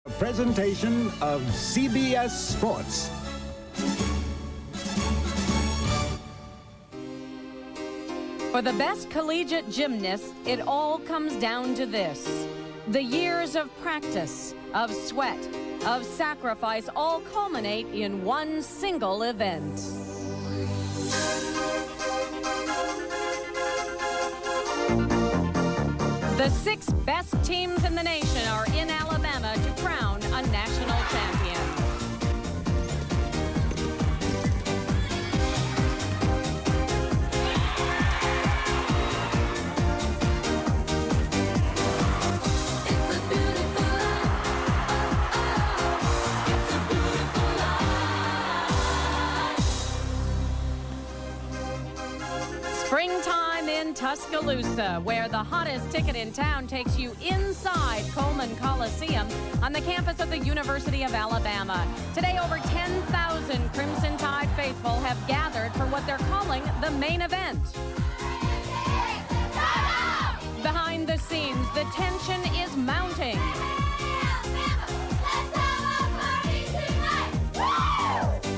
A presentation of CBS Sports. For the best collegiate gymnasts, it all comes down to this. The years of practice, of sweat, of sacrifice all culminate in one single event. The 6 best teams in the nation are in Alabama to crown a national champion. Springtime in Tuscaloosa, where the hottest ticket in town takes you inside Coleman Coliseum on the campus of the University of Alabama. Today, over 10,000 Crimson Tide faithful have gathered for what they're calling the main event. Behind the scenes, the tension is mounting.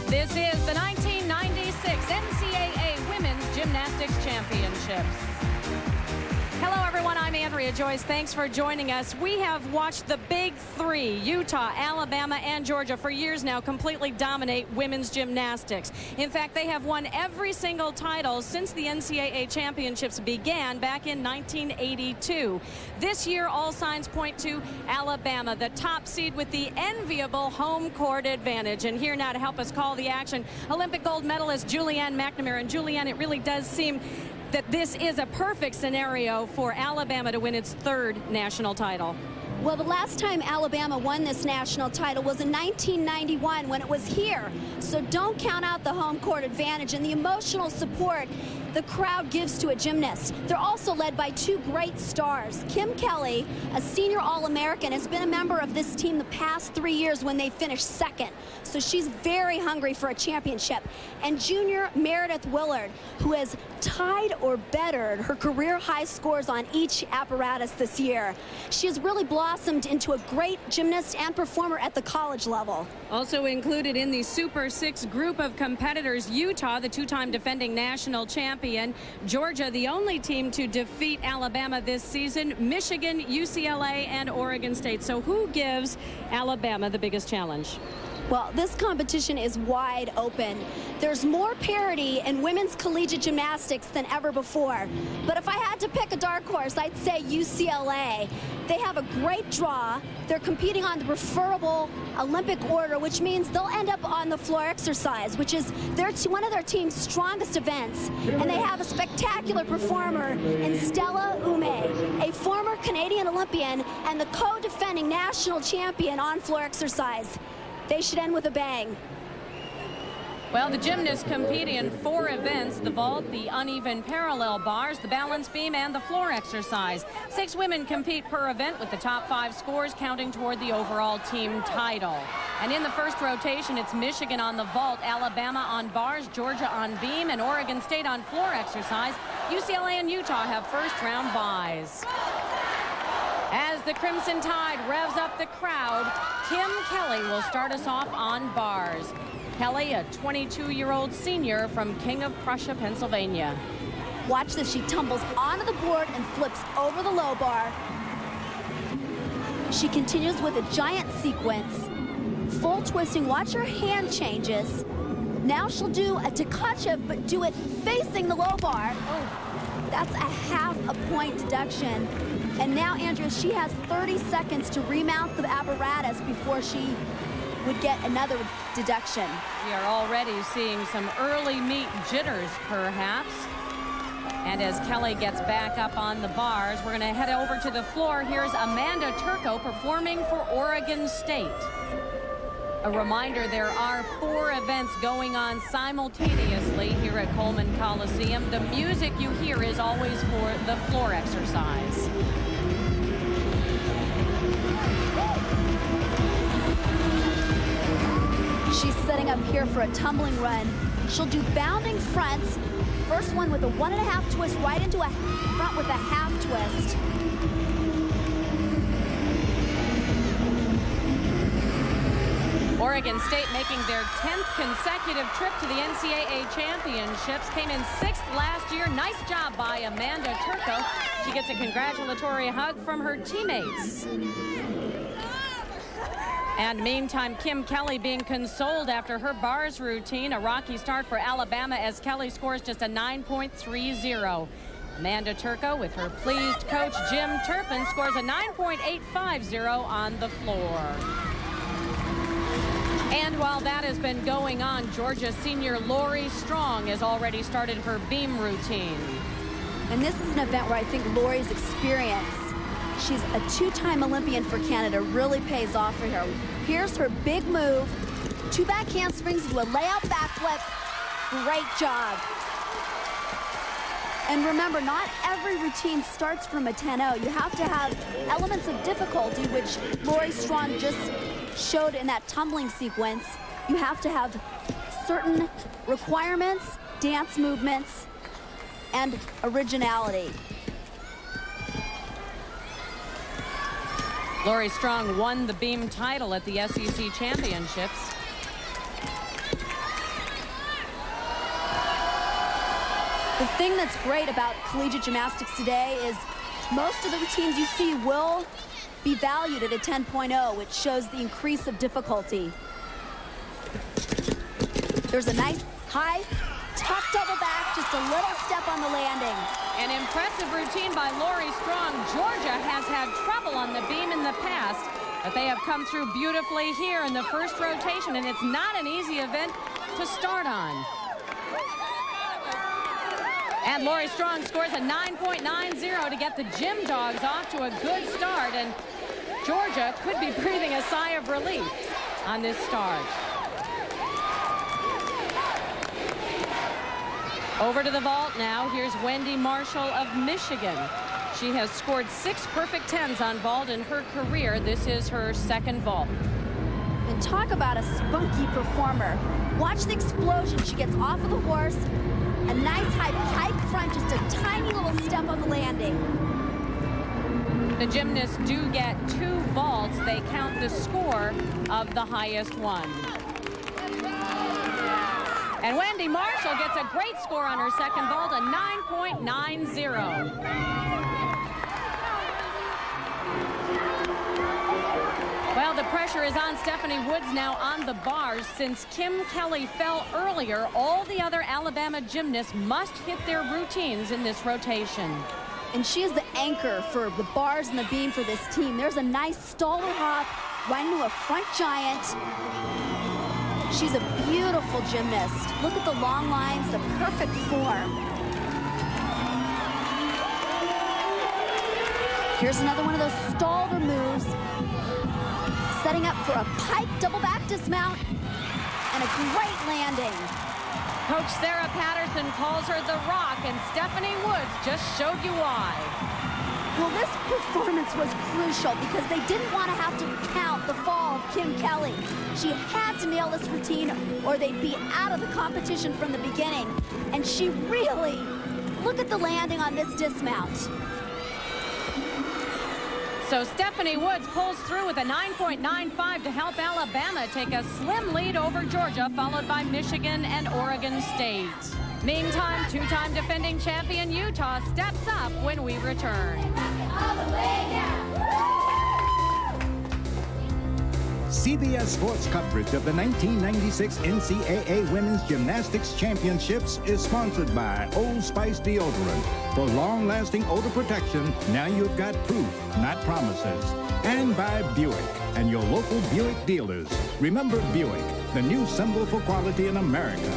This is the 1996 NCAA Women's Gymnastics Championships. Hello, everyone. I'm Andrea Joyce. Thanks for joining us. We have watched the big three, Utah, Alabama, and Georgia, for years now completely dominate women's gymnastics. In fact, they have won every single title since the NCAA championships began back in 1982. This year, all signs point to Alabama, the top seed with the enviable home court advantage. And here now to help us call the action, Olympic gold medalist Julianne McNamara. And Julianne, it really does seem that this is a perfect scenario for Alabama to win its 3rd national title. Well, the last time Alabama won this national title was in 1991 when it was here. So don't count out the home court advantage and the emotional support the crowd gives to a gymnast. They're also led by 2 great stars. Kim Kelly, a senior All-American, has been a member of this team the past 3 years when they finished 2nd. So she's very hungry for a championship. And junior Meredith Willard, who has tied or bettered her career high scores on each apparatus this year. She has really blossomed into a great gymnast and performer at the college level. Also included in the Super 6 group of competitors, Utah, the 2-time defending national champion, Georgia, the only team to defeat Alabama this season, Michigan, UCLA, and Oregon State. So who gives Alabama the biggest challenge? Well, this competition is wide open. There's more parity in women's collegiate gymnastics than ever before. But if I had to pick a dark horse, I'd say UCLA. They have a great draw. They're competing on the preferable Olympic order, which means they'll end up on the floor exercise, which is one of their team's strongest events. And they have a spectacular performer in Stella Ume, a former Canadian Olympian and the co-defending national champion on floor exercise. They should end with a bang. Well, the gymnasts compete in 4 events: the vault, the uneven parallel bars, the balance beam, and the floor exercise. 6 women compete per event, with the top 5 scores counting toward the overall team title. And in the first rotation, it's Michigan on the vault, Alabama on bars, Georgia on beam, and Oregon State on floor exercise. UCLA and Utah have first-round byes. As the Crimson Tide revs up the crowd, Kim Kelly will start us off on bars. Kelly, a 22-year-old senior from King of Prussia, Pennsylvania. Watch this. She tumbles onto the board and flips over the low bar. She continues with a giant sequence. Full twisting. Watch her hand changes. Now she'll do a Tkachev, but do it facing the low bar. Oh, that's a half-a-point deduction. And now, Andrea, she has 30 seconds to remount the apparatus before she would get another deduction. We are already seeing some early meet jitters, perhaps. And as Kelly gets back up on the bars, we're going to head over to the floor. Here's Amanda Turco performing for Oregon State. A reminder, there are 4 events going on simultaneously here at Coleman Coliseum. The music you hear is always for the floor exercise. She's setting up here for a tumbling run. She'll do bounding fronts. First one with a 1.5 twist right into a front with a half twist. Oregon State making their 10th consecutive trip to the NCAA championships. Came in 6th last year. Nice job by Amanda Turco. She gets a congratulatory hug from her teammates. And meantime, Kim Kelly being consoled after her bars routine. A rocky start for Alabama as Kelly scores just a 9.30. Amanda Turco, with her pleased coach Jim Turpin, scores a 9.850 on the floor. And while that has been going on, Georgia senior Lori Strong has already started her beam routine. And this is an event where I think Lori's experience, she's a two-time Olympian for Canada, really pays off for her. Here's her big move. 2 back handsprings to a layout backflip. Great job. And remember, not every routine starts from a 10-0. You have to have elements of difficulty, which Lori Strong just showed in that tumbling sequence. You have to have certain requirements, dance movements, and originality. Lori Strong won the beam title at the SEC championships. The thing that's great about collegiate gymnastics today is most of the routines you see will be valued at a 10.0, which shows the increase of difficulty. There's a nice high tuck double back, just a little step on the landing. An impressive routine by Lori Strong. Georgia has had trouble on the beam in the past, but they have come through beautifully here in the first rotation, and it's not an easy event to start on. And Lori Strong scores a 9.90 to get the Gym Dogs off to a good start, and Georgia could be breathing a sigh of relief on this start. Over to the vault now. Here's Wendy Marshall of Michigan. She has scored 6 perfect 10s on vault in her career. This is her second vault. And talk about a spunky performer. Watch the explosion. She gets off of the horse. A nice high pike front, just a tiny little step on the landing. The gymnasts do get 2 vaults. They count the score of the highest one. And Wendy Marshall gets a great score on her second vault, a 9.90. Well, the pressure is on Stephanie Woods now on the bars. Since Kim Kelly fell earlier, all the other Alabama gymnasts must hit their routines in this rotation. And she is the anchor for the bars and the beam for this team. There's a nice stalwart hop right into a front giant. She's a beautiful gymnast. Look at the long lines, the perfect form. Here's another one of those stalwart moves. Setting up for a pike double back dismount and a great landing. Coach Sarah Patterson calls her the Rock, and Stephanie Woods just showed you why. Well, this performance was crucial because they didn't want to have to count the fall of Kim Kelly. She had to nail this routine or they'd be out of the competition from the beginning. And she really, look at the landing on this dismount. So Stephanie Woods pulls through with a 9.95 to help Alabama take a slim lead over Georgia, followed by Michigan and Oregon State. Meantime, 2-time defending champion Utah steps up when we return. CBS Sports coverage of the 1996 NCAA Women's Gymnastics Championships is sponsored by Old Spice Deodorant. For long-lasting odor protection, now you've got proof, not promises. And by Buick and your local Buick dealers. Remember Buick, the new symbol for quality in America.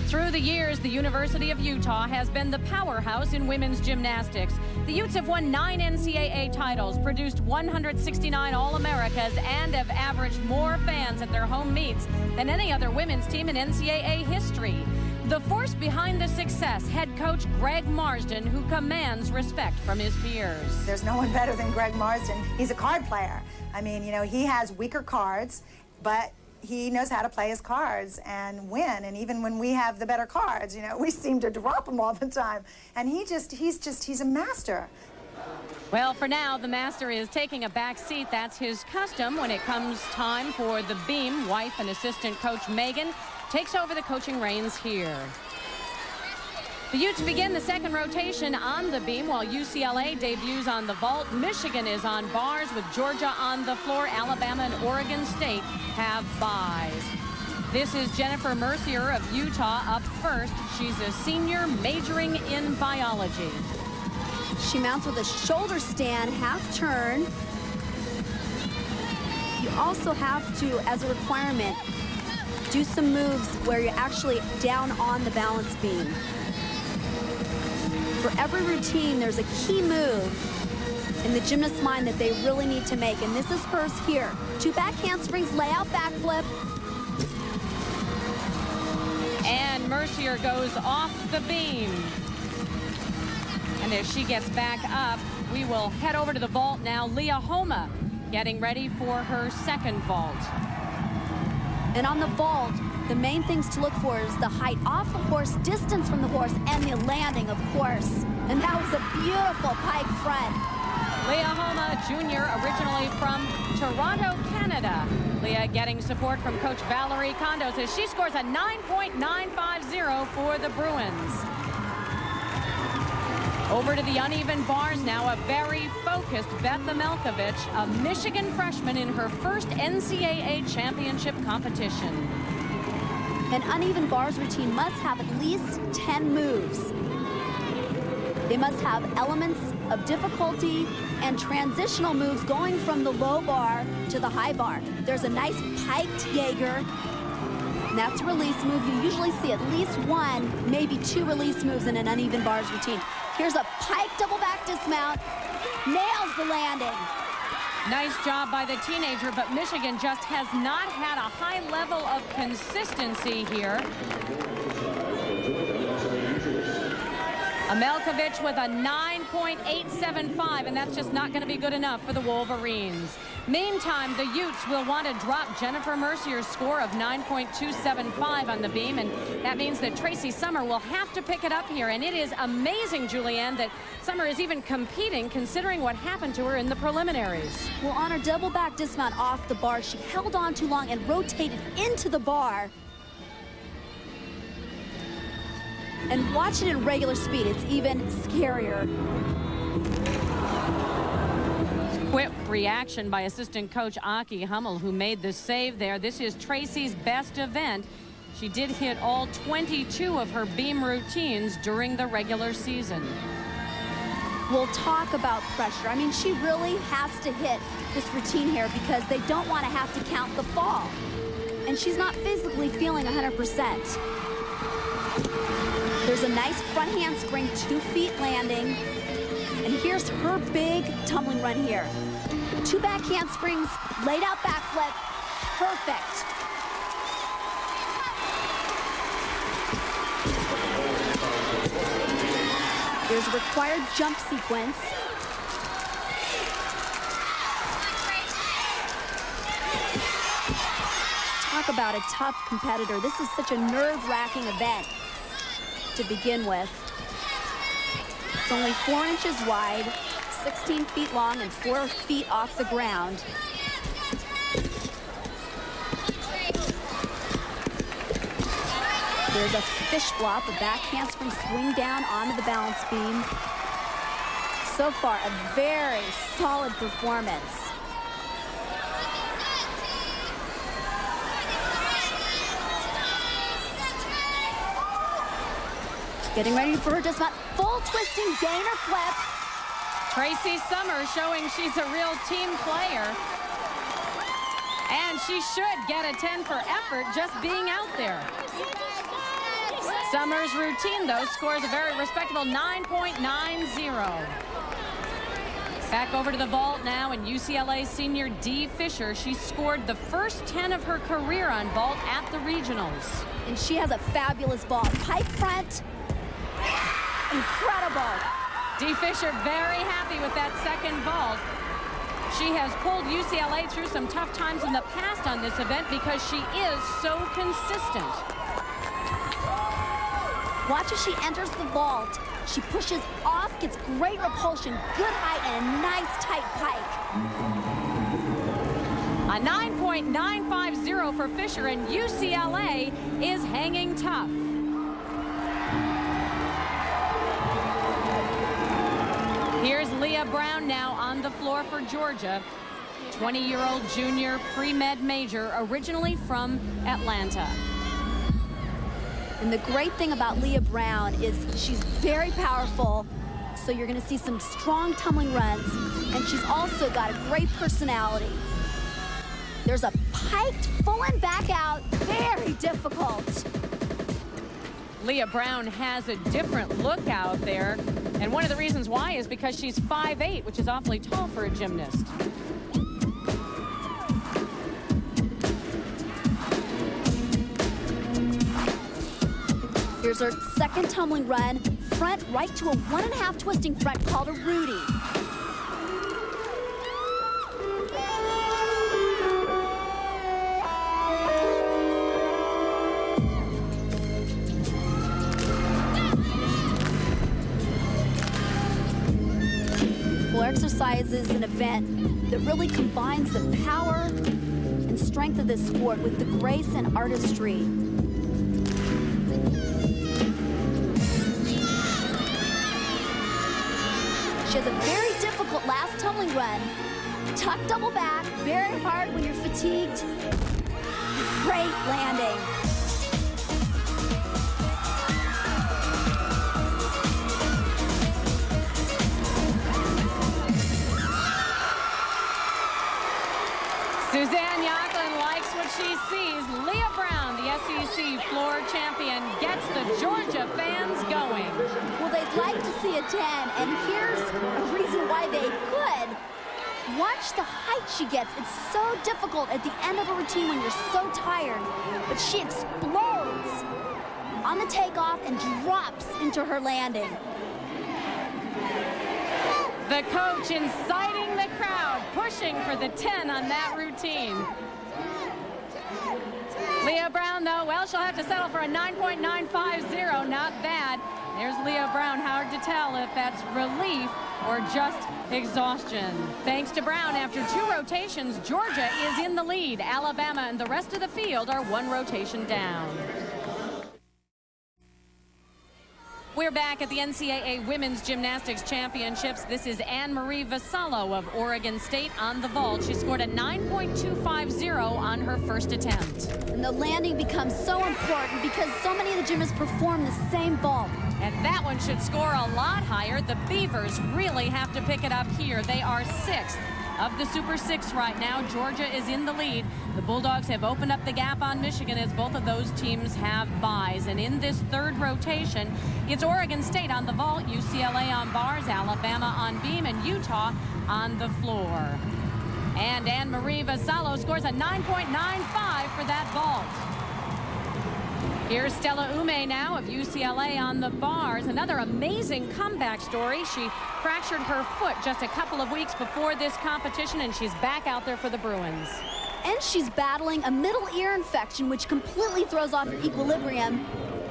Through the years, the University of Utah has been the powerhouse in women's gymnastics. The Utes have won 9 NCAA titles, produced 169 All-Americas, and have averaged more fans at their home meets than any other women's team in NCAA history. The force behind the success, head coach Greg Marsden, who commands respect from his peers. There's no one better than Greg Marsden. He's a card player. I mean, you know, he has weaker cards, but he knows how to play his cards and win. And even when we have the better cards, you know, we seem to drop them all the time. And he's a master. Well, for now, the master is taking a back seat. That's his custom when it comes time for the beam. Wife and assistant coach Megan takes over the coaching reins here. The Utes begin the second rotation on the beam while UCLA debuts on the vault. Michigan is on bars with Georgia on the floor. Alabama and Oregon State have buys. This is Jennifer Mercier of Utah up first. She's a senior majoring in biology. She mounts with a shoulder stand, half turn. You also have to, as a requirement, do some moves where you're actually down on the balance beam. For every routine, there's a key move in the gymnast's mind that they really need to make, and this is hers here. 2 back handsprings, layout backflip. And Mercier goes off the beam. And as she gets back up, we will head over to the vault now. Leah Homa getting ready for her second vault. And on the vault, the main things to look for is the height off the horse, distance from the horse, and the landing, of course. And that was a beautiful pike front. Leah Homa, junior, originally from Toronto, Canada. Leah getting support from Coach Valerie Condos as she scores a 9.950 for the Bruins. Over to the uneven bars now, a very focused Beth Amelkovich, a Michigan freshman in her first NCAA championship competition. An uneven bars routine must have at least 10 moves. They must have elements of difficulty and transitional moves going from the low bar to the high bar. There's a nice piked Jaeger. And that's a release move. You usually see at least 1, maybe 2 release moves in an uneven bars routine. Here's a pike double back dismount. Nails the landing. Nice job by the teenager, but Michigan just has not had a high level of consistency here. Amelkovich with a 9.875, and that's just not going to be good enough for the Wolverines. Meantime, the Utes will want to drop Jennifer Mercier's score of 9.275 on the beam, and that means that Tracy Summer will have to pick it up here. And it is amazing, Julianne, that Summer is even competing considering what happened to her in the preliminaries. Well, on her double back dismount off the bar, she held on too long and rotated into the bar. And watch it in regular speed, it's even scarier. Quick reaction by assistant coach Aki Hummel, who made the save there. This is Tracy's best event. She did hit all 22 of her beam routines during the regular season. We'll talk about pressure. I mean, she really has to hit this routine here because they don't want to have to count the fall. And she's not physically feeling 100%. There's a nice front handspring, 2 feet landing. And here's her big tumbling run here. 2 back handsprings, laid out backflip, perfect. There's a required jump sequence. Talk about a tough competitor. This is such a nerve-wracking event to begin with. It's only 4 inches wide, 16 feet long, and 4 feet off the ground. There's a fish flop, a back handspring swing down onto the balance beam. So far, a very solid performance. Getting ready for her dismount. Full twisting gainer flip. Tracy Summer showing she's a real team player. And she should get a 10 for effort just being out there. Summer's routine, though, scores a very respectable 9.90. Back over to the vault now, and UCLA senior Dee Fisher. She scored the first 10 of her career on vault at the regionals. And she has a fabulous vault. Pike front. Incredible. Dee Fisher very happy with that second vault. She has pulled UCLA through some tough times in the past on this event because she is so consistent. Watch as she enters the vault. She pushes off, gets great repulsion, good height, and a nice tight pike. A 9.950 for Fisher, and UCLA is hanging tough. Here's Leah Brown now on the floor for Georgia. 20-year-old junior pre-med major, originally from Atlanta. And the great thing about Leah Brown is she's very powerful, so you're going to see some strong tumbling runs, and she's also got a great personality. There's a piked full and back out, very difficult. Leah Brown has a different look out there, and one of the reasons why is because she's 5'8", which is awfully tall for a gymnast. Here's her second tumbling run, front right to a 1.5 twisting front called a Rudy. Floor exercise is an event that really combines the power and strength of this sport with the grace and artistry. She has a very difficult last tumbling run. Tuck double back, very hard when you're fatigued. Great landing. Suzanne Yacklin likes what she sees. Leah Brown, the SEC floor champion, gets the Georgia fans going. Well, they'd like to see a 10, and here's a reason why they could. Watch the height she gets. It's so difficult at the end of a routine when you're so tired, but she explodes on the takeoff and drops into her landing. The coach inciting the crowd, pushing for the 10 on that routine. Leah Brown, though, well, she'll have to settle for a 9.950. Not bad. There's Leah Brown. Hard to tell if that's relief or just exhaustion. Thanks to Brown, after 2 rotations, Georgia is in the lead. Alabama and the rest of the field are 1 rotation down. We're back at the NCAA Women's Gymnastics Championships. This is Anne-Marie Vassallo of Oregon State on the vault. She scored a 9.250 on her first attempt. And the landing becomes so important because so many of the gymnasts perform the same vault. And that one should score a lot higher. The Beavers really have to pick it up here. They are 6th of the Super 6 right now. Georgia is in the lead. The Bulldogs have opened up the gap on Michigan as both of those teams have byes. And in this 3rd rotation, it's Oregon State on the vault, UCLA on bars, Alabama on beam, and Utah on the floor. And Anne-Marie Vassallo scores a 9.95 for that vault. Here's Stella Ume now of UCLA on the bars. Another amazing comeback story. She fractured her foot just a couple of weeks before this competition, and she's back out there for the Bruins. And she's battling a middle ear infection, which completely throws off your equilibrium.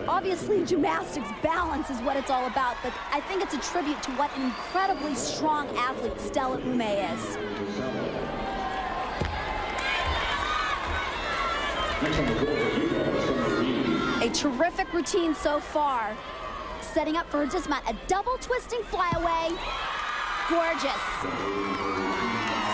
Obviously, gymnastics balance is what it's all about, but I think it's a tribute to what an incredibly strong athlete Stella Ume is. A terrific routine so far. Setting up for her dismount, a double twisting flyaway. Gorgeous.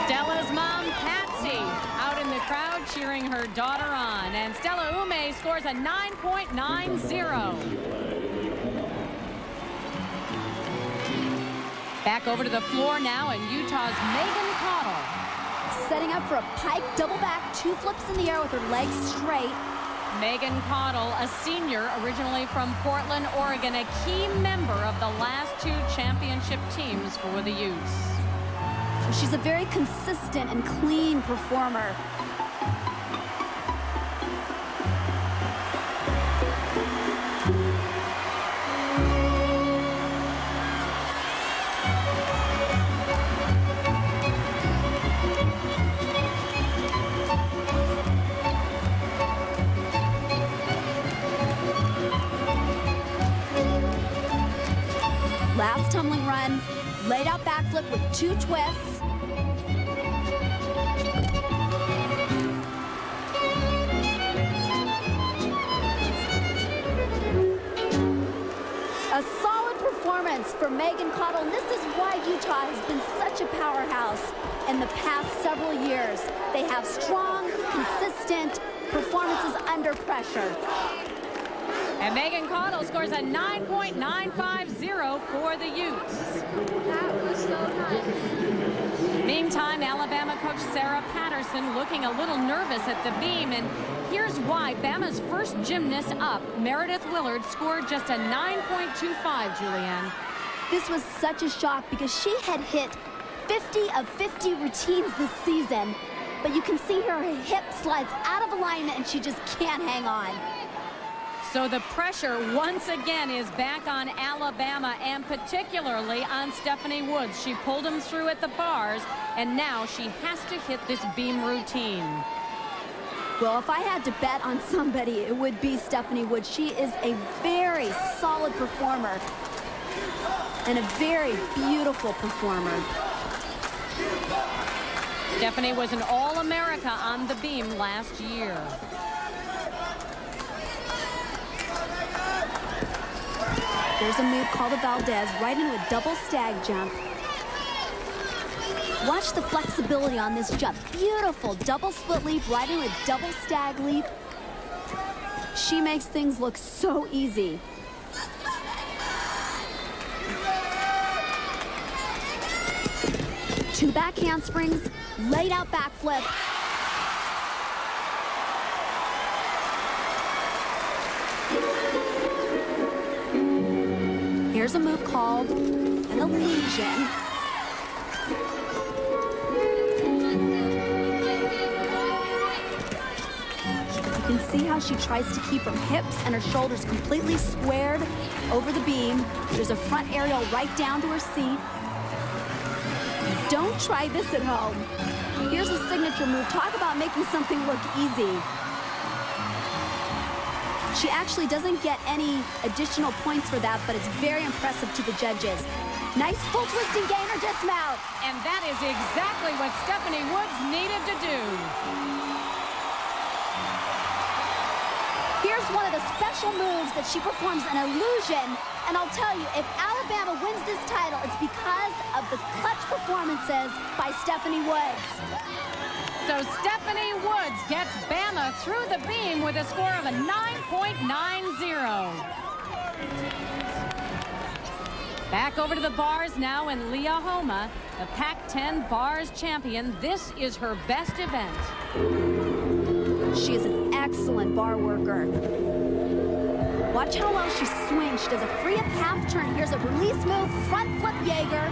Stella's mom, Patsy, out in the crowd cheering her daughter on. And Stella Ume scores a 9.90. Back over to the floor now, and Utah's Megan Cottle. Setting up for a pike double back, 2 flips in the air with her legs straight. Megan Cottle, a senior originally from Portland, Oregon, a key member of the last 2 championship teams for the Utes. She's a very consistent and clean performer. with 2 twists. A solid performance for Megan Cottle, and this is why Utah has been such a powerhouse in the past several years. They have strong, consistent performances under pressure. And Megan Cottle scores a 9.950 for the Utes. That was so nice. Meantime, Alabama coach Sarah Patterson looking a little nervous at the beam, and here's why. Bama's first gymnast up, Meredith Willard, scored just a 9.25, Julianne. This was such a shock because she had hit 50 of 50 routines this season, but you can see her hip slides out of alignment and she just can't hang on. So the pressure once again is back on Alabama, and particularly on Stephanie Woods. She pulled him through at the bars, and now she has to hit this beam routine. Well, if I had to bet on somebody, it would be Stephanie Woods. She is a very solid performer and a very beautiful performer. Stephanie was an All-America on the beam last year. There's a move called a Valdez right into a double stag jump. Watch the flexibility on this jump. Beautiful double split leap right into a double stag leap. She makes things look so easy. Two back handsprings, laid out backflip. Here's a move called an illusion. You can see how she tries to keep her hips and her shoulders completely squared over the beam. There's a front aerial right down to her seat. Don't try this at home. Here's a signature move. Talk about making something look easy. She actually doesn't get any additional points for that, but it's very impressive to the judges. Nice full twisting gainer dismount. And that is exactly what Stephanie Woods needed to do. Here's one of the special moves that she performs, an illusion. And I'll tell you, if Alabama wins this title, it's because of the clutch performances by Stephanie Woods. So Stephanie Woods gets Bama through the beam with a score of a 9.90. Back over to the bars now, and Leah Homa, the Pac-10 bars champion. This is her best event. She is an excellent bar worker. Watch how well she swings. She does a free up half turn. Here's a release move, front flip Jaeger.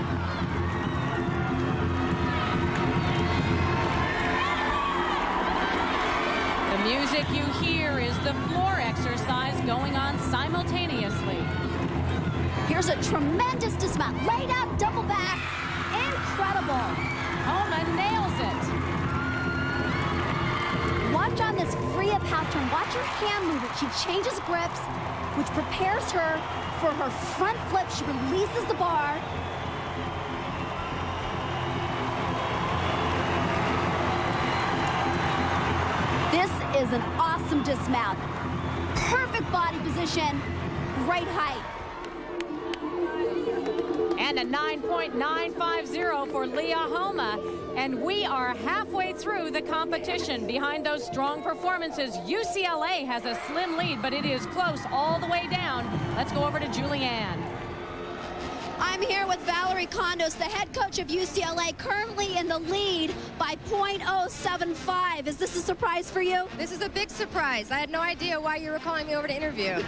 The music you hear is the floor exercise going on simultaneously. Here's a tremendous dismount. Laid out double back. Incredible. Homa nails it. Watch on this free up half turn. Watch her hand movement. She changes grips, which prepares her for her front flip. She releases the bar. This is an awesome dismount. Perfect body position, great height. And a 9.950 for Leah Homa. And we are halfway through the competition. Behind those strong performances, UCLA has a slim lead, but it is close all the way down. Let's go over to Julianne. I'm here with Valerie Condos, the head coach of UCLA, currently in the lead by .075. Is this a surprise for you? This is a big surprise. I had no idea why you were calling me over to interview.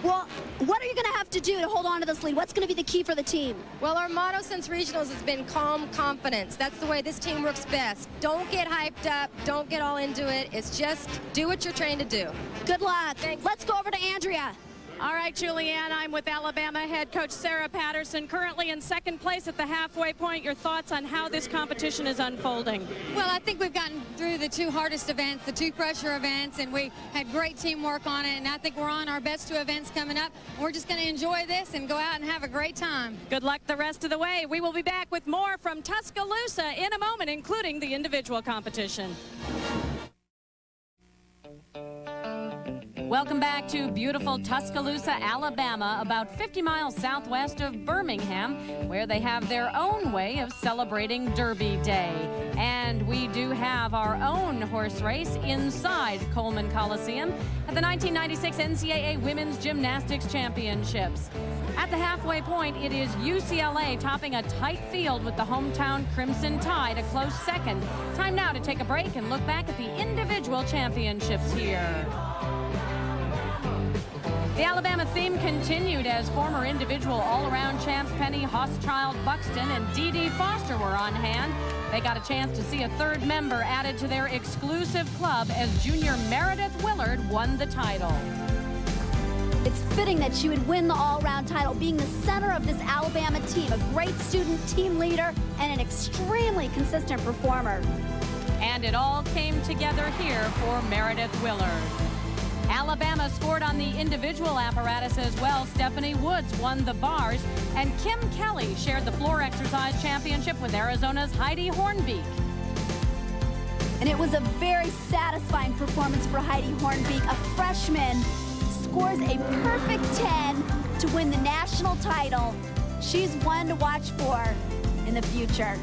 Well, what are you going to have to do to hold on to this lead? What's going to be the key for the team? Well, our motto since regionals has been calm confidence. That's the way this team works best. Don't get hyped up. Don't get all into it. It's just do what you're trained to do. Good luck. Thanks. Let's go over to Andrea. All right, Julianne, I'm with Alabama head coach Sarah Patterson, currently in second place at the halfway point. Your thoughts on how this competition is unfolding? Well, I think we've gotten through the two hardest events, the two pressure events, and we had great teamwork on it, and I think we're on our best two events coming up. We're just going to enjoy this and go out and have a great time. Good luck the rest of the way. We will be back with more from Tuscaloosa in a moment, including the individual competition. Welcome back to beautiful Tuscaloosa, Alabama, about 50 miles southwest of Birmingham, where they have their own way of celebrating Derby Day. And we do have our own horse race inside Coleman Coliseum at the 1996 NCAA Women's Gymnastics Championships. At the halfway point, it is UCLA topping a tight field with the hometown Crimson Tide a close second. Time now to take a break and look back at the individual championships here. The Alabama theme continued as former individual all-around champs Penny Hochschild-Buxton and Dee Foster were on hand. They got a chance to see a third member added to their exclusive club as junior Meredith Willard won the title. It's fitting that she would win the all-around title, being the center of this Alabama team, a great student, team leader, and an extremely consistent performer. And it all came together here for Meredith Willard. Alabama scored on the individual apparatus as well. Stephanie Woods won the bars, and Kim Kelly shared the floor exercise championship with Arizona's Heidi Hornbeek. And it was a very satisfying performance for Heidi Hornbeek. A freshman scores a perfect 10 to win the national title. She's one to watch for in the future.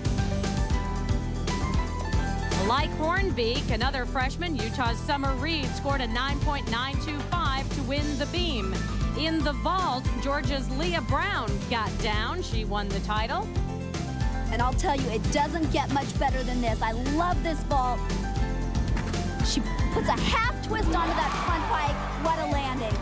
Like Hornbeek, another freshman, Utah's Summer Reed, scored a 9.925 to win the beam. In the vault, Georgia's Leah Brown got down. She won the title. And I'll tell you, it doesn't get much better than this. I love this vault. She puts a half twist onto that front pike. What a landing.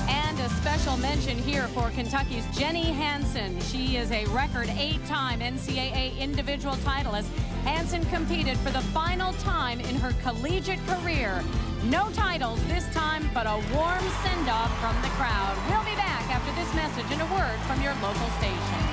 And a special mention here for Kentucky's Jenny Hansen. She is a record 8-time NCAA individual titleist. Hansen competed for the final time in her collegiate career. No titles this time, but a warm send-off from the crowd. We'll be back after this message and a word from your local station.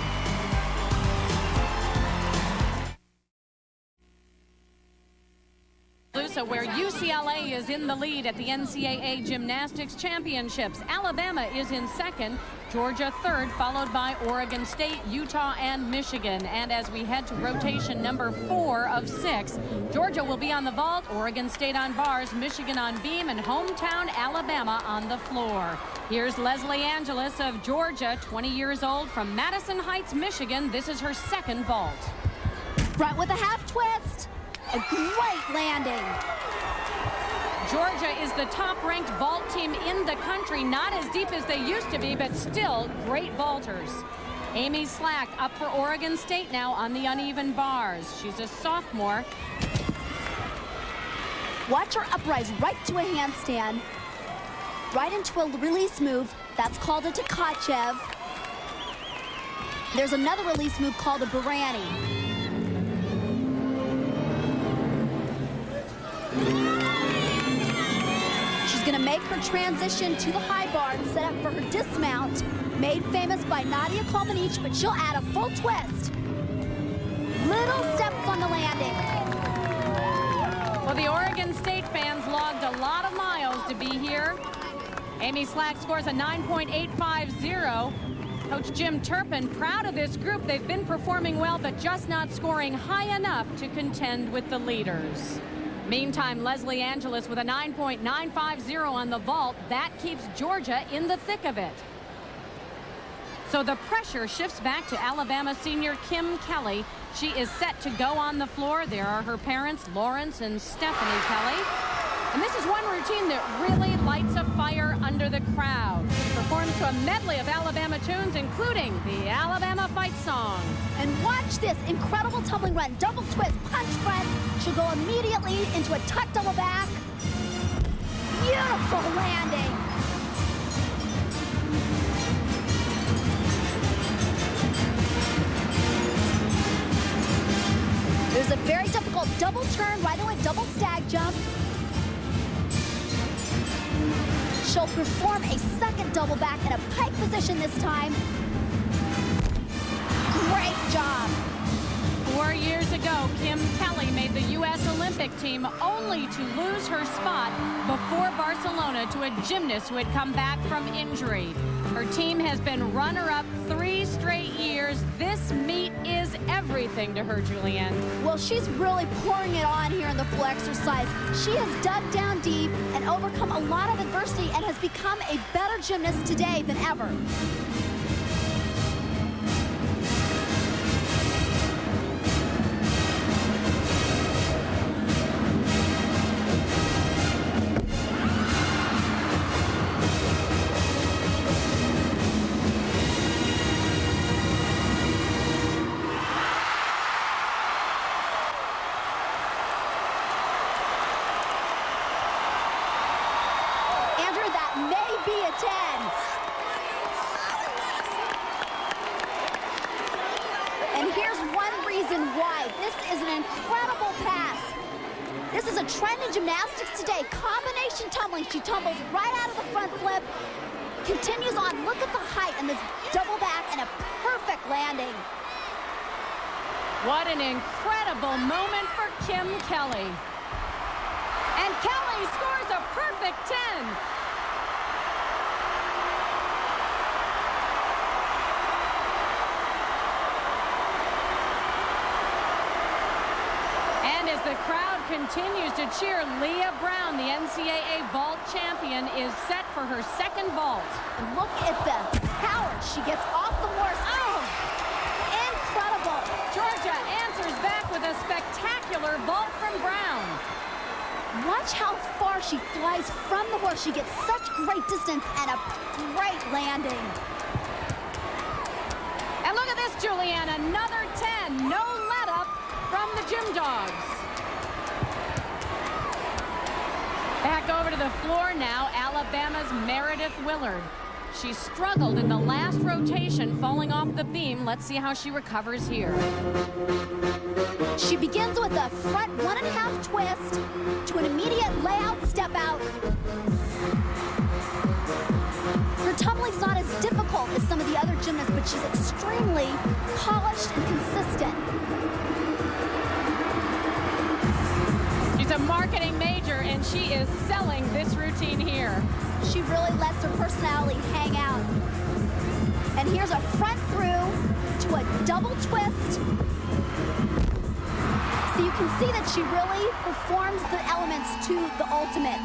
Where UCLA is in the lead at the NCAA Gymnastics Championships. Alabama is in second, Georgia third, followed by Oregon State, Utah, and Michigan. And as we head to rotation number 4 of 6, Georgia will be on the vault, Oregon State on bars, Michigan on beam, and hometown Alabama on the floor. Here's Leslie Angeles of Georgia, 20 years old, from Madison Heights, Michigan. This is her second vault. Front with a half twist. A great landing. Georgia is the top-ranked vault team in the country. Not as deep as they used to be, but still great vaulters. Amy Slack up for Oregon State now on the uneven bars. She's a sophomore. Watch her uprise right to a handstand. Right into a release move. That's called a Tkachev. There's another release move called a Barani. She's going to make her transition to the high bar and set up for her dismount, made famous by Nadia Comaneci, but she'll add a full twist. Little steps on the landing. Well, the Oregon State fans logged a lot of miles to be here. Amy Slack scores a 9.850. Coach Jim Turpin, proud of this group. They've been performing well, but just not scoring high enough to contend with the leaders. Meantime, Leslie Angeles with a 9.950 on the vault. That keeps Georgia in the thick of it. So the pressure shifts back to Alabama senior Kim Kelly. She is set to go on the floor. There are her parents, Lawrence and Stephanie Kelly. And this is one routine that really lights a fire under the crowd. She performs to a medley of Alabama tunes, including the Alabama Fight Song. And watch this incredible tumbling run, double twist, punch front. She'll go immediately into a tuck double back. Beautiful landing. There's a very difficult double turn right away, double stag jump. She'll perform a second double back in a pike position this time. Great job. 4 years ago, Kim Kelly made the U.S. Olympic team only to lose her spot before Barcelona to a gymnast who had come back from injury. Her team has been runner-up 3 straight years. This meet is everything to her, Julianne. Well, she's really pouring it on here in the full exercise. She has dug down deep and overcome a lot of adversity and has become a better gymnast today than ever. This is a trend in gymnastics today. Combination tumbling. She tumbles right out of the front flip. Continues on. Look at the height and this double back and a perfect landing. What an incredible moment for Kim Kelly. And Kelly scores a perfect 10. And as the crowd continues to cheer, Leah Brown, the NCAA vault champion, is set for her second vault. And look at the power she gets off the horse. Oh, incredible. Georgia answers back with a spectacular vault from Brown. Watch how far she flies from the horse. She gets such great distance and a great landing. And look at this, Julianne, another 10. No let up from the Gym Dogs. Back over to the floor now, Alabama's Meredith Willard. She struggled in the last rotation, falling off the beam. Let's see how she recovers here. She begins with a front 1.5 twist to an immediate layout step out. Her tumbling's not as difficult as some of the other gymnasts, but she's extremely polished and consistent. She's a marketing major, and she is selling this routine here. She really lets her personality hang out. And here's a front through to a double twist. So you can see that she really performs the elements to the ultimate.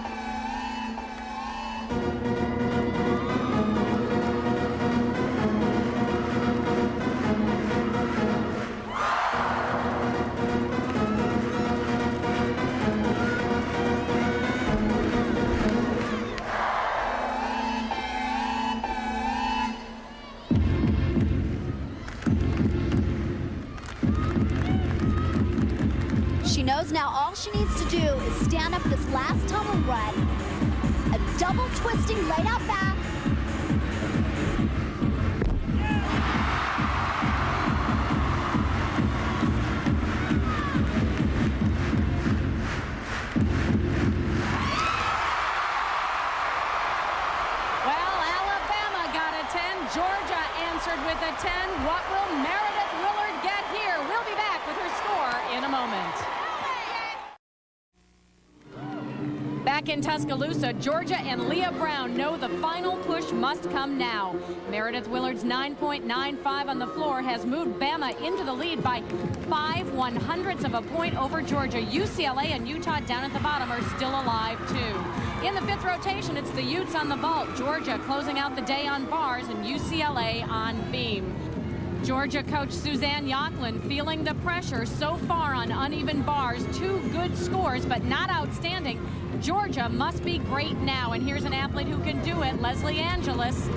She knows now all she needs to do is stand up this last tumble run. A double twisting right out back. Well, Alabama got a 10. Georgia answered with a 10. What will Meredith Willard get here? We'll be back with her score in a moment. Back in Tuscaloosa, Georgia and Leah Brown know the final push must come now. Meredith Willard's 9.95 on the floor has moved Bama into the lead by 5/100ths of a point over Georgia. UCLA and Utah down at the bottom are still alive, too. In the fifth rotation, it's the Utes on the vault. Georgia closing out the day on bars and UCLA on beam. Georgia coach Suzanne Yocklin feeling the pressure so far on uneven bars. 2 good scores, but not outstanding. Georgia must be great now, and here's an athlete who can do it, Leslie Angeles.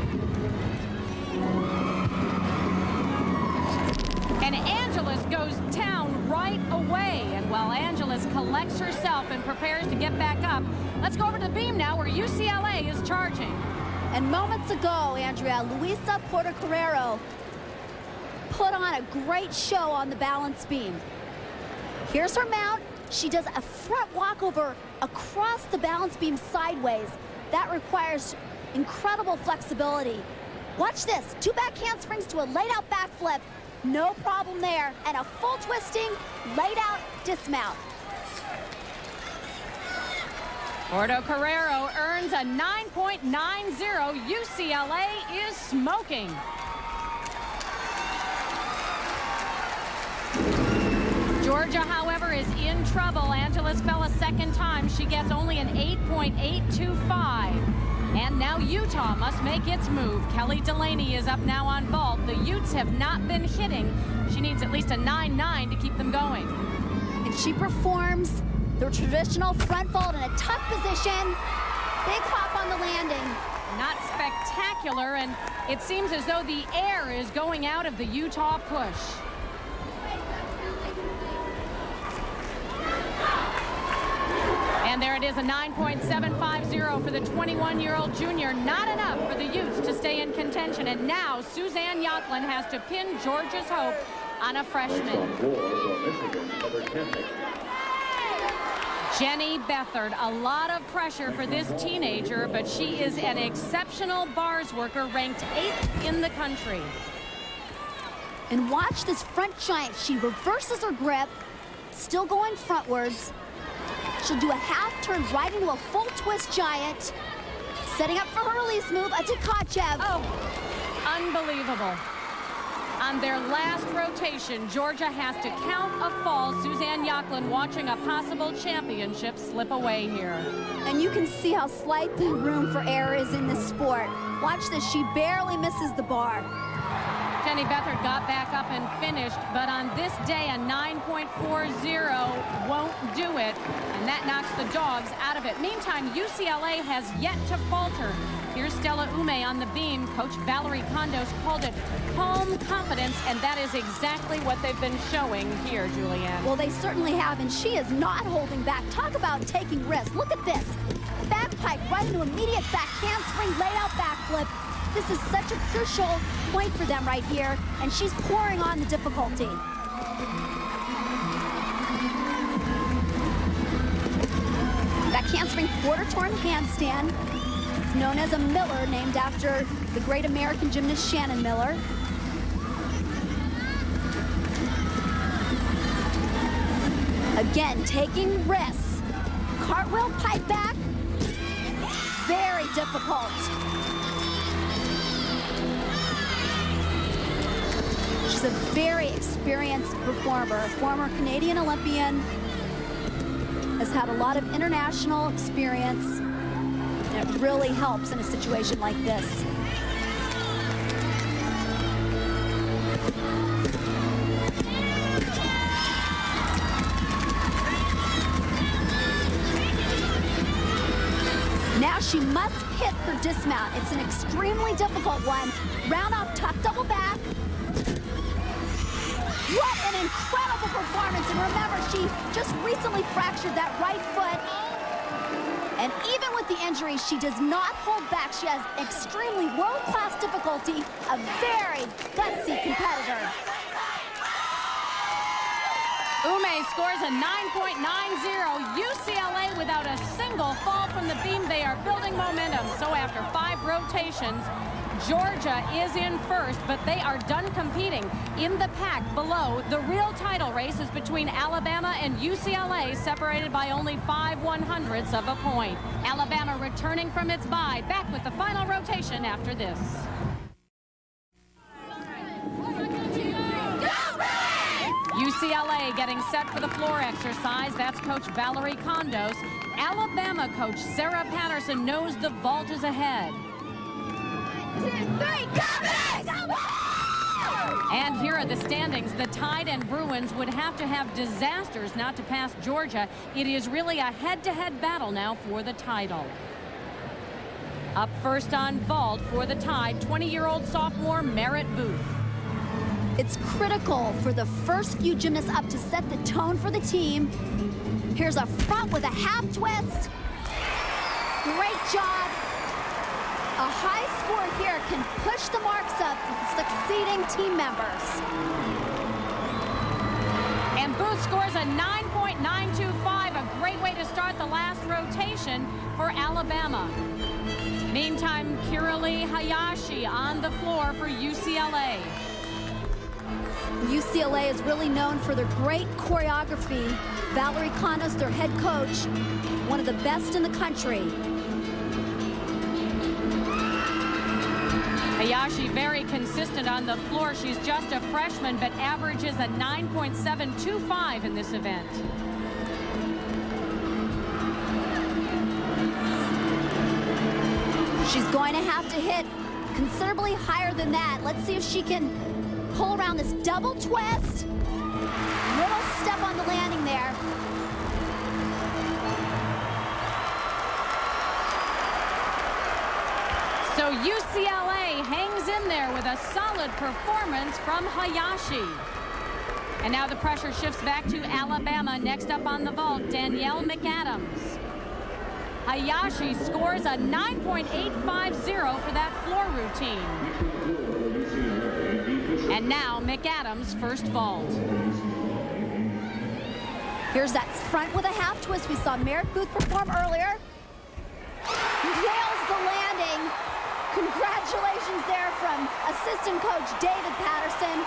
And Angeles goes down right away. And while Angeles collects herself and prepares to get back up, let's go over to the beam now where UCLA is charging. And moments ago, Andrea, Luisa Portocarrero put on a great show on the balance beam. Here's her mount. She does a front walkover across the balance beam sideways. That requires incredible flexibility. Watch this, 2 back handsprings to a laid out backflip. No problem there, and a full twisting, laid out dismount. Ordo Carrero earns a 9.90. UCLA is smoking. Georgia, however, is in trouble. Angeles fell a second time. She gets only an 8.825. And now Utah must make its move. Kelly Delaney is up now on vault. The Utes have not been hitting. She needs at least a 9.9 to keep them going. And she performs the traditional front fold in a tough position. Big hop on the landing. Not spectacular, and it seems as though the air is going out of the Utah push. And there it is, a 9.750 for the 21-year-old junior. Not enough for the Utes to stay in contention. And now Suzanne Yocklin has to pin Georgia's hope on a freshman. Jenny Beathard, a lot of pressure for this teenager, but she is an exceptional bars worker, ranked 8th in the country. And watch this front giant. She reverses her grip, still going frontwards. She'll do a half turn right into a full twist giant. Setting up for her release move, a Tkachev. Oh, unbelievable. On their last rotation, Georgia has to count a fall. Suzanne Yocklin watching a possible championship slip away here. And you can see how slight the room for error is in this sport. Watch this, she barely misses the bar. Jenny Beathard got back up and finished, but on this day, a 9.40 won't do it, and that knocks the dogs out of it. Meantime, UCLA has yet to falter. Here's Stella Ume on the beam. Coach Valerie Condos called it calm confidence, and that is exactly what they've been showing here, Julianne. Well, they certainly have, and she is not holding back. Talk about taking risks. Look at this. Back pike right into immediate back handspring, laid out backflip. This is such a crucial point for them right here, and she's pouring on the difficulty. Back handspring quarter turn handstand. It's known as a Miller, named after the great American gymnast Shannon Miller. Again, taking risks. Cartwheel pipe back. Very difficult. She's a very experienced performer, former Canadian Olympian, has had a lot of international experience, and it really helps in a situation like this. Now she must hit her dismount. It's an extremely difficult one. Round off tuck, double back. What an incredible performance. And remember, she just recently fractured that right foot. And even with the injury, she does not hold back. She has extremely world-class difficulty, a very gutsy competitor. Ume scores a 9.90. UCLA without a single fall from the beam. They are building momentum. So after 5 rotations, Georgia is in first, but they are done competing. In the pack below, the real title race is between Alabama and UCLA, separated by only 5/100ths of a point. Alabama returning from its bye, back with the final rotation after this. UCLA getting set for the floor exercise. That's Coach Valerie Condos. Alabama coach Sarah Patterson knows the vault is ahead. And here are the standings. The Tide and Bruins would have to have disasters not to pass Georgia. It is really a head-to-head battle now for the title. Up first on vault for the Tide, 20-year-old sophomore Merritt Booth. It's critical for the first few gymnasts up to set the tone for the team. Here's a front with a half twist. Great job. A high score here can push the marks up for the succeeding team members. And Booth scores a 9.925, a great way to start the last rotation for Alabama. Meantime, Kirali Hayashi on the floor for UCLA. UCLA is really known for their great choreography. Valerie Kanos, their head coach, one of the best in the country. Hayashi very consistent on the floor. She's just a freshman, but averages a 9.725 in this event. She's going to have to hit considerably higher than that. Let's see if she can pull around this double twist. Little step on the landing there. So UCLA hangs in there with a solid performance from Hayashi. And now the pressure shifts back to Alabama. Next up on the vault, Danielle McAdams. Hayashi scores a 9.850 for that floor routine. And now McAdams' first vault. Here's that front with a half twist we saw Merritt Booth perform earlier. Nails the landing. Congratulations there from assistant coach David Patterson,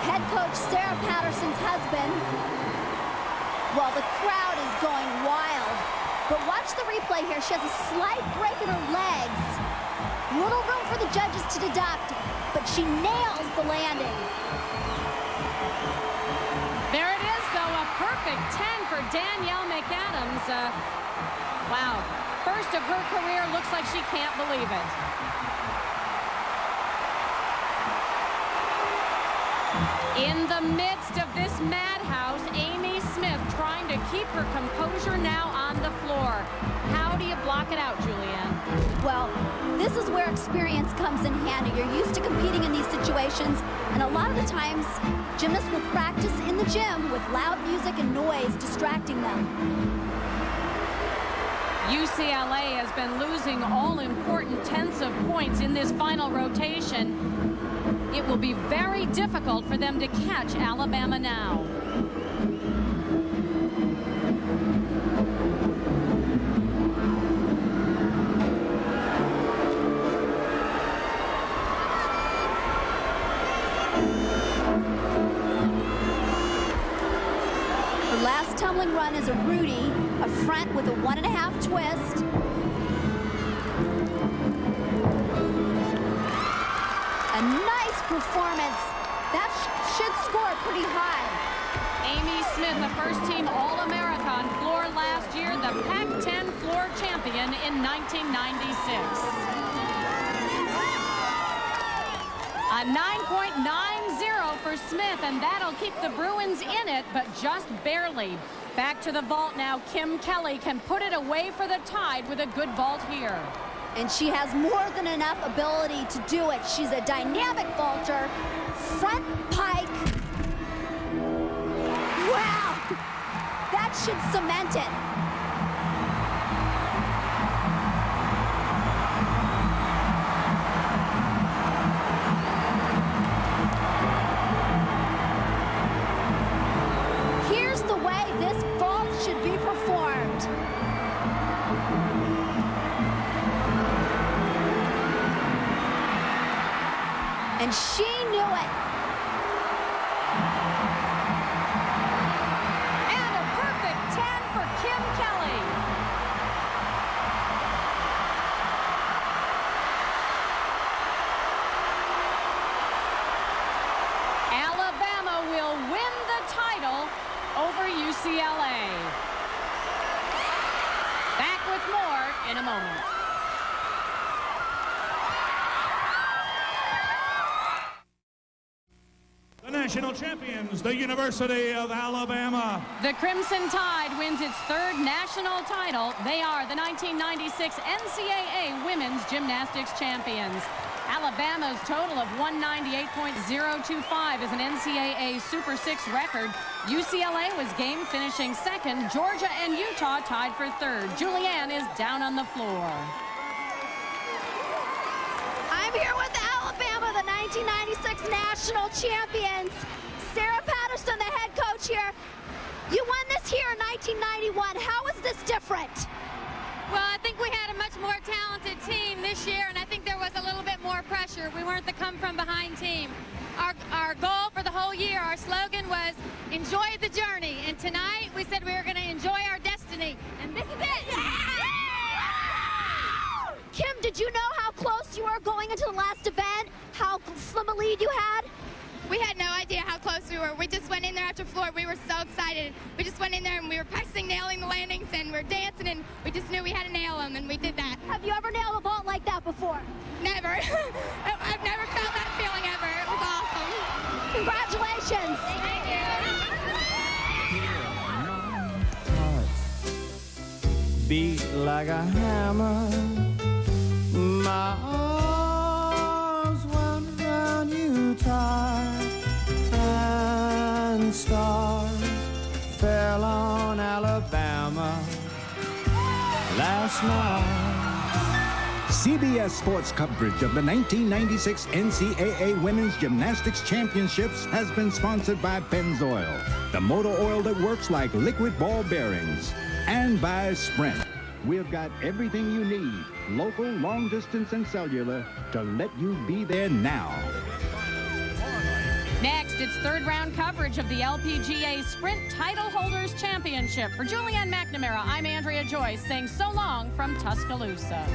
head coach Sarah Patterson's husband. Well, the crowd is going wild. But watch the replay here. She has a slight break in her legs. Little room for the judges to deduct, but she nails the landing. There it is, though, a perfect 10 for Danielle McAdams. Wow. First of her career, looks like she can't believe it. In the midst of this madhouse, Amy Smith trying to keep her composure now on the floor. How do you block it out, Julianne? Well, this is where experience comes in handy. You're used to competing in these situations, and a lot of the times, gymnasts will practice in the gym with loud music and noise distracting them. UCLA has been losing all important tenths of points in this final rotation. It will be very difficult for them to catch Alabama now. Her last tumbling run is a Rudy, a front with a 1.5 twist. A nice performance. That should score pretty high. Amy Smith, the first-team All-American floor last year, the Pac-10 floor champion in 1996. A 9.90 for Smith, and that'll keep the Bruins in it, but just barely. Back to the vault now. Kim Kelly can put it away for the Tide with a good vault here. And she has more than enough ability to do it. She's a dynamic vaulter. Front pike. Wow! That should cement it. Here's the way this vault should be performed. And she knew it. And a perfect 10 for Kim Kelly. Alabama will win the title over UCLA. Back with more in a moment. National champions, the University of Alabama. The Crimson Tide wins its third national title. They are the 1996 NCAA Women's Gymnastics champions. Alabama's total of 198.025 is an NCAA Super 6 record. UCLA was game finishing second. Georgia and Utah tied for third. Julianne is down on the floor. I'm here with Alabama, the 1996 national champions. Sarah Patterson, the head coach here. You won this here in 1991. How is this different? Well, I think we had a much more talented team this We weren't the come-from-behind team. Our goal for the whole year, our slogan was, enjoy the journey. And tonight, we said we were going to enjoy our destiny. And this is it. Yeah! Kim, did you know how close you were going into the last event? How slim a lead you had? We had no idea how close we were. We just went in there after floor. We were so excited. We just went in there and we were practicing nailing the landings and we were dancing and we just knew we had to nail them and we did that. Have you ever nailed a vault like that before? Never. I've never felt that feeling ever. It was awesome. Congratulations. Thank you. Beat like a hammer. My arms wound around you tight, and stars fell on Alabama last night. CBS Sports coverage of the 1996 NCAA Women's Gymnastics Championships has been sponsored by Pennzoil, the motor oil that works like liquid ball bearings, and by Sprint. We've got everything you need, local, long distance, and cellular, to let you be there now. Next, it's third round coverage of the LPGA Sprint Title Holders Championship. For Julianne McNamara, I'm Andrea Joyce saying so long from Tuscaloosa.